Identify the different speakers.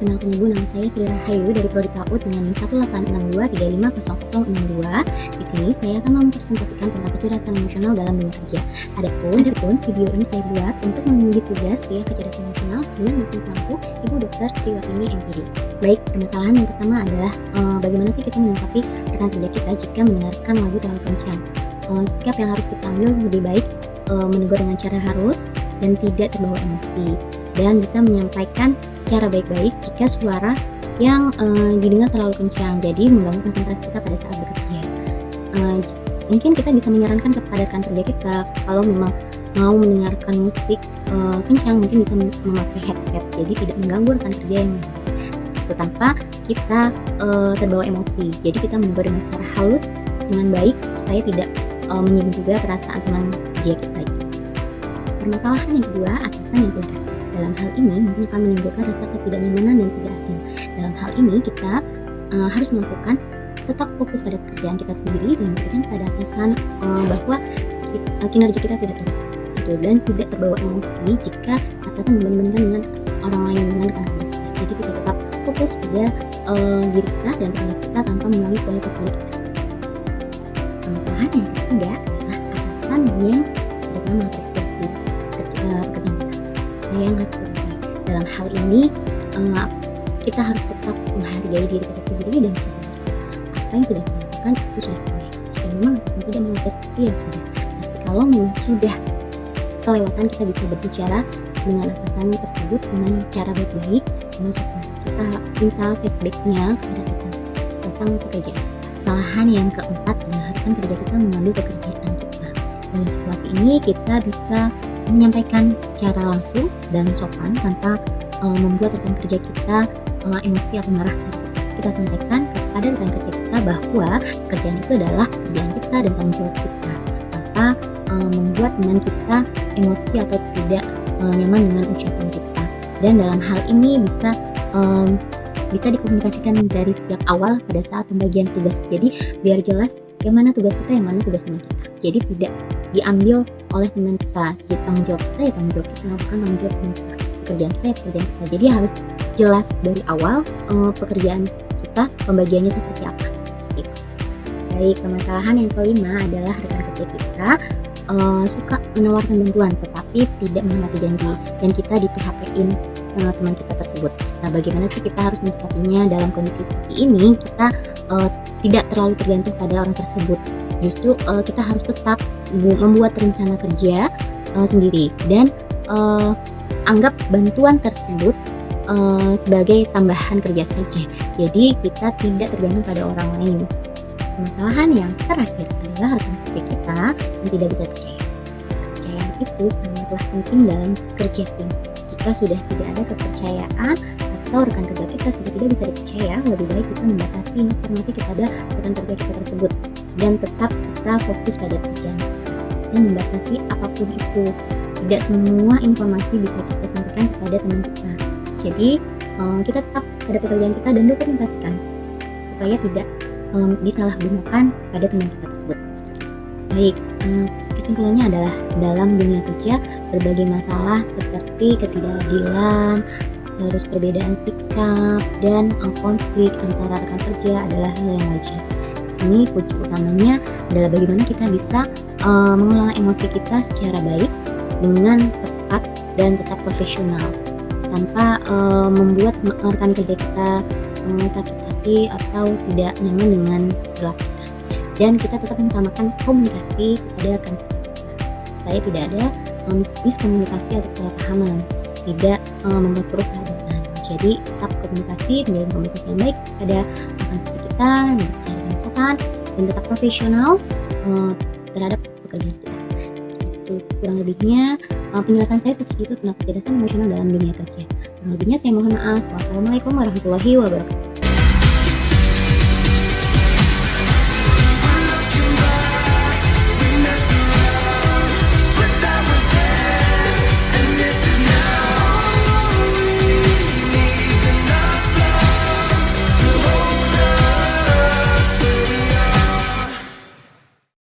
Speaker 1: perkenalkan ibu, nama saya Sri Rahayu dari Prodi PAUD dengan NIM 18623350062. Di sini saya akan mempresentasikan tentang kecerdasan emosional dalam dunia kerja. Adapun video ini saya buat untuk memenuhi tugas pria kecerdasan emosional dengan dosen pelaku Ibu Dr. Triwatini MPD. Baik, permasalahan yang pertama adalah bagaimana sih kita menyikapi rekan kerja kita jika mendengarkan lagu terlalu kencang. Sikap yang harus kita ambil lebih baik menegur dengan cara halus dan tidak terbawa emosi, dan bisa menyampaikan secara baik-baik jika suara yang didengar terlalu kencang, jadi mengganggu konsentrasi kita pada saat bekerja. Mungkin kita bisa menyarankan kepada rekan kerja kita kalau memang mau mendengarkan musik kencang, mungkin bisa memakai headset, jadi tidak mengganggu rekan kerja yang lain, tanpa kita terbawa emosi. Jadi kita menegur dengan cara halus dengan baik supaya tidak menyinggung juga perasaan teman kerja kita. Permasalahan yang kedua, atasan yang tegas. Dalam hal ini mungkin akan menimbulkan rasa ketidaknyamanan dan tidak adil. Dalam hal ini kita harus melakukan tetap fokus pada pekerjaan kita sendiri dan memberikan pada atasan bahwa kinerja kita tidak terbatas dan tidak terbawa emosi jika atasan membandingkan dengan orang lain dengan rekan kerja kita. Jadi kita tetap fokus pada diri kita dan pekerjaan kita tanpa mengurangi kualitas diri kita. Permasalahan yang ketiga adalah atasan yang tidak mengapresiasi pekerjaan kita. Yang harus selesai. Dalam hal ini kita harus tetap menghargai diri kita sendiri dan apa yang sudah kita lakukan itu sudah baik. Jika memang atasan tidak mengapresiasi ya sudah. Tapi kalau memang sudah kelewatan, kita bisa berbicara dengan atasan tersebut dengan cara baik-baik, dengan sopan. Kita minta feedbacknya kepada atasan tentang pekerjaan. Kesalahan yang keempat adalah rekan kerja kita mengambil pekerjaan kita. Dalam situasi ini kita bisa menyampaikan secara langsung dan sopan tanpa membuat rekan kerja kita emosi atau marah. Kita sampaikan kepada rekan kerja kita bahwa pekerjaan itu adalah pekerjaan kita dan tanggung jawab kita, tanpa membuat teman kita emosi atau tidak nyaman dengan ucapan kita. Dan dalam hal ini bisa dikomunikasikan dari sejak awal pada saat pembagian tugas. Jadi biar jelas yang mana tugas kita, yang mana tugas teman kita. Jadi tidak diambil oleh teman kita. Jadi tanggung jawab kita ya tanggung jawab kita, melakukan tanggung jawab teman kita. Pekerjaan kita ya pekerjaan kita. Jadi harus jelas dari awal pekerjaan kita pembagiannya seperti apa. Gitu. Baik, permasalahan yang kelima adalah rekan kerja kita suka menawarkan bantuan tetapi tidak menepati janji dan kita di PHP-in teman kita tersebut. Nah, bagaimana sih kita harus menyikapinya dalam kondisi seperti ini? Kita tidak terlalu tergantung pada orang tersebut. Justru kita harus tetap membuat rencana kerja sendiri dan anggap bantuan tersebut sebagai tambahan kerja saja. Jadi kita tidak tergantung pada orang lain. Permasalahan yang terakhir adalah rekan kerja kita yang tidak bisa percaya. Kepercayaan itu sangatlah penting dalam kerja tim. Jika sudah tidak ada kepercayaan atau rekan kerja kita sudah tidak bisa dipercaya, lebih baik kita membatasi informasi kepada rekan kerja kita tersebut dan tetap kita fokus pada pekerjaan dan membatasi apapun itu. Tidak semua informasi bisa kita sampaikan kepada teman kita. Jadi kita tetap pada pekerjaan kita dan dokumentasikan supaya tidak disalahgunakan pada teman kita tersebut. Baik, kesimpulannya adalah dalam dunia kerja berbagai masalah seperti ketidakadilan, terus perbedaan sikap dan konflik antara rekan kerja adalah hal yang wajar. Di sini kunci utamanya adalah bagaimana kita bisa mengelola emosi kita secara baik dengan tepat dan tetap profesional tanpa membuat rekan kerja kita sakit hati atau tidak nyaman dengan perilaku kita. Dan kita tetap mengutamakan komunikasi kepada rekan kerja supaya tidak ada miskomunikasi atau kesalahpahaman, tidak membuat kerusakan. Jadi tetap komunikasi, menjalin komunikasi yang baik pada rekan kerja kita, berbicara dengan sopan dan tetap profesional terhadap pekerjaan kita. Itu kurang lebihnya penjelasan saya seperti itu tentang kecerdasan emosional dalam dunia kerja. Kurang lebihnya saya mohon maaf. Wassalamualaikum warahmatullahi wabarakatuh.